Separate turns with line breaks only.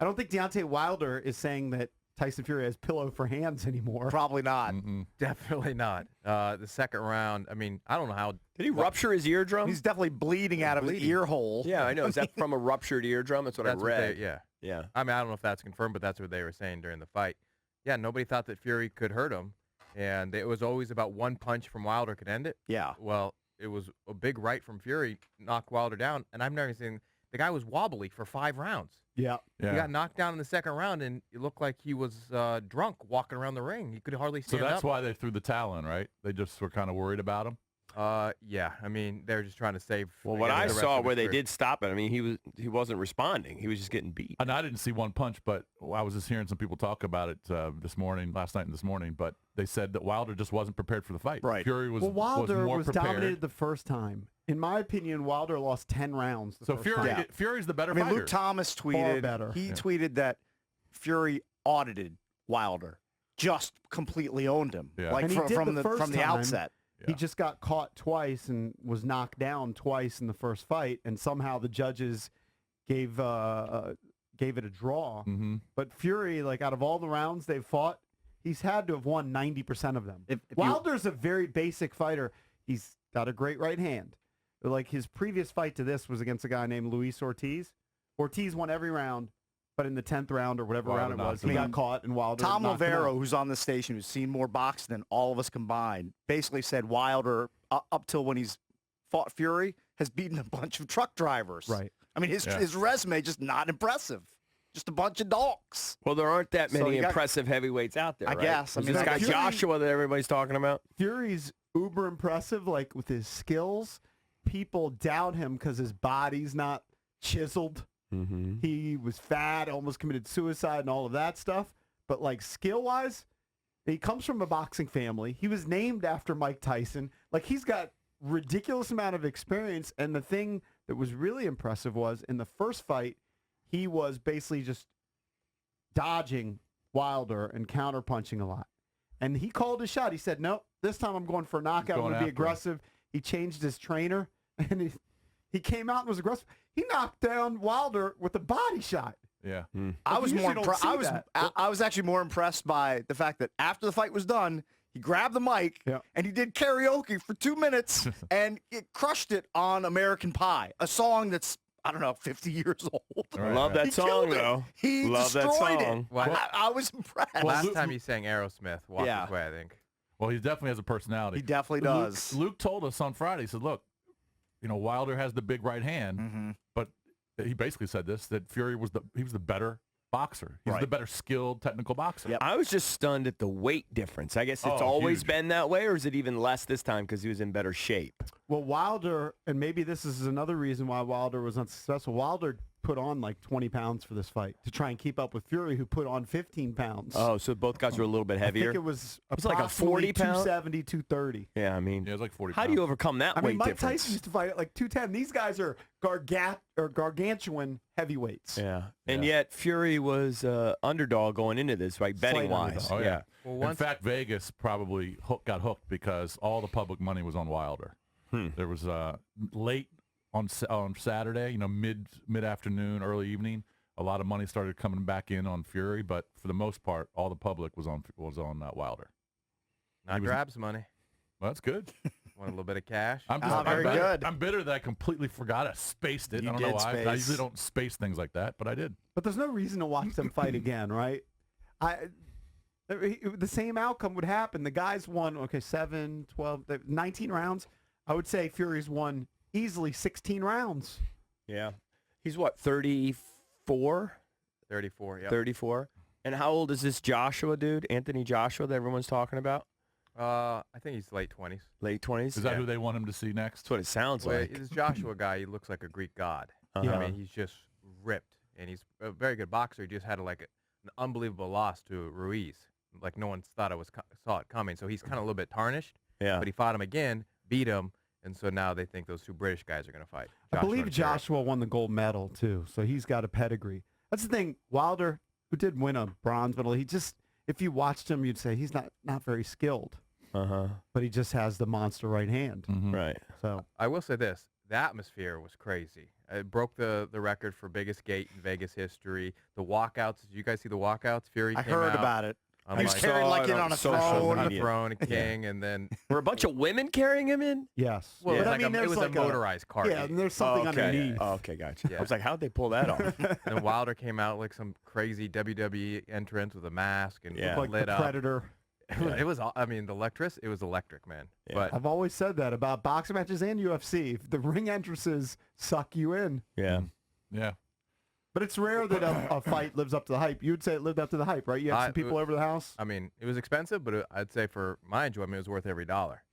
I don't think Deontay Wilder is saying that Tyson Fury has pillow for hands anymore.
Probably not.
Definitely not. The second round, I mean, I don't know how.
Did he rupture his eardrum?
He's definitely bleeding out of his ear hole.
Yeah, I know. Is that from a ruptured eardrum? That's what I read.
Yeah. I mean, I don't know if that's confirmed, but that's what they were saying during the fight. Yeah, nobody thought that Fury could hurt him, and it was always about one punch from Wilder could end it.
Yeah.
Well, it was a big right from Fury, knocked Wilder down, and I've never seen the guy was wobbly for 5 rounds.
Yeah.
He got knocked down in the second round, and it looked like he was drunk walking around the ring. He could hardly stand up.
So that's why they threw the towel in, right? They just were kind of worried about him?
Yeah. I mean, they were just trying to save.
Well, what I saw where they did stop it, I mean, he wasn't responding. He was just getting beat.
And I didn't see one punch, but I was just hearing some people talk about it last night and this morning, but they said that Wilder just wasn't prepared for the fight.
Right.
Fury was
Wilder
more
was
prepared.
dominated the first time. In my opinion, Wilder lost 10 rounds.
So Fury's the better
I mean,
fighter.
Luke Thomas tweeted.
Better.
He tweeted that Fury audited Wilder, just completely owned him, like
and he did
from
the
the outset.
He just got caught twice and was knocked down twice in the first fight, and somehow the judges gave it a draw. But Fury, like out of all the rounds they've fought, he's had to have won 90% of them. If Wilder's a very basic fighter. He's got a great right hand. Like his previous fight to this was against a guy named Luis Ortiz. Ortiz won every round, but in the 10th round or whatever round it was, he got caught and Wilder
Tom
knocked him out.
Lavero, who's on the station, who's seen more boxing than all of us combined, basically said Wilder, up till when he's fought Fury, has beaten a bunch of truck drivers.
Right.
I mean, his resume just not impressive. Just a bunch of dogs.
Well, there aren't that many impressive heavyweights out there,
I
right?
guess. I mean,
this guy
Fury,
Joshua that everybody's talking about.
Fury's uber impressive, like with his skills. People doubt him because his body's not chiseled. He was fat, almost committed suicide and all of that stuff. But like skill-wise, he comes from a boxing family. He was named after Mike Tyson. Like he's got ridiculous amount of experience. And the thing that was really impressive was in the first fight, he was basically just dodging Wilder and counterpunching a lot. And he called his shot. He said, "No, this time I'm going for a knockout. I'm going to be aggressive." He changed his trainer, and he came out and was aggressive. He knocked down Wilder with a body shot.
Yeah.
I was actually more impressed by the fact that after the fight was done, he grabbed the mic and he did karaoke for 2 minutes and it crushed it on American Pie, a song that's, I don't know, 50 years old.
I love that song, though.
He
love that
destroyed
song.
it. I was impressed.
Last time he sang Aerosmith, Walk This Way, I think.
Well, he definitely has a personality.
He definitely does.
Luke told us on Friday, he said, look, Wilder has the big right hand, but he basically said this, that Fury was the better boxer. He's the better skilled technical boxer.
Yep. I was just stunned at the weight difference. I guess it's always been that way, or is it even less this time because he was in better shape?
Well, Wilder, and maybe this is another reason why Wilder was unsuccessful, Wilder put on like 20 pounds for this fight to try and keep up with Fury, who put on 15 pounds.
Oh, so both guys were a little bit heavier?
I think it was
like a 40 pound?
270, 230.
Yeah, I mean,
it was like 40
how do you overcome that weight
Mike
difference?
Tyson used to fight at like 210. These guys are gargantuan heavyweights.
Yeah, and yet Fury was underdog going into this, right, betting-wise.
Oh, yeah. Well, in fact, Vegas probably got hooked because all the public money was on Wilder. There was late on Saturday, mid-afternoon, early evening, a lot of money started coming back in on Fury, but for the most part, all the public was on Wilder.
Not Drab's money.
Well, that's good.
Want a little bit of cash?
I'm bitter that I completely forgot. I spaced it. I don't know why. I usually don't space things like that, but I did.
But there's no reason to watch them fight again, right? The same outcome would happen. The guys won, 7, 12, 19 rounds. I would say Fury's won easily 16 rounds.
Yeah. He's what, 34?
34, yeah.
34. And how old is this Joshua dude, Anthony Joshua, that everyone's talking about?
I think he's late 20s.
Late 20s?
Is that who they want him to see next?
That's what it sounds like.
This Joshua guy, he looks like a Greek god. I mean, he's just ripped, and he's a very good boxer. He just had an unbelievable loss to Ruiz. Like no one saw it coming, so he's kind of a little bit tarnished.
Yeah.
But he fought him again, beat him, and so now they think those two British guys are going to fight.
I believe Joshua won the gold medal, too, so he's got a pedigree. That's the thing. Wilder, who did win a bronze medal, he just, if you watched him, you'd say he's not very skilled. But he just has the monster right hand.
Right.
So
I will say this. the atmosphere was crazy. It broke the record for biggest gate in Vegas history. The walkouts. Did you guys see the walkouts? Fury
I
came
heard
out.
about it.
I'm
He was
like,
carried like in on a throne.
on a throne, a king, and then
Were a bunch of women carrying him in?
Yes.
well,
But
it was,
I
like
mean,
it
there's
was
like
a motorized cart.
Yeah, and there's something
okay.
underneath.
Oh, okay, gotcha.
Yeah.
I was like, how'd they pull that off?
And Wilder came out like some crazy WWE entrance with a mask and
Yeah.
Like
lit
the
up.
Predator.
It was. I mean, the it was electric, man.
Yeah.
But
I've always said that about boxing matches and UFC. The ring entrances suck you in.
Yeah.
Yeah.
But it's rare that a fight lives up to the hype. You would say it lived up to the hype, right? You had some people over the house.
I mean, it was expensive, but I'd say for my enjoyment, it was worth every dollar.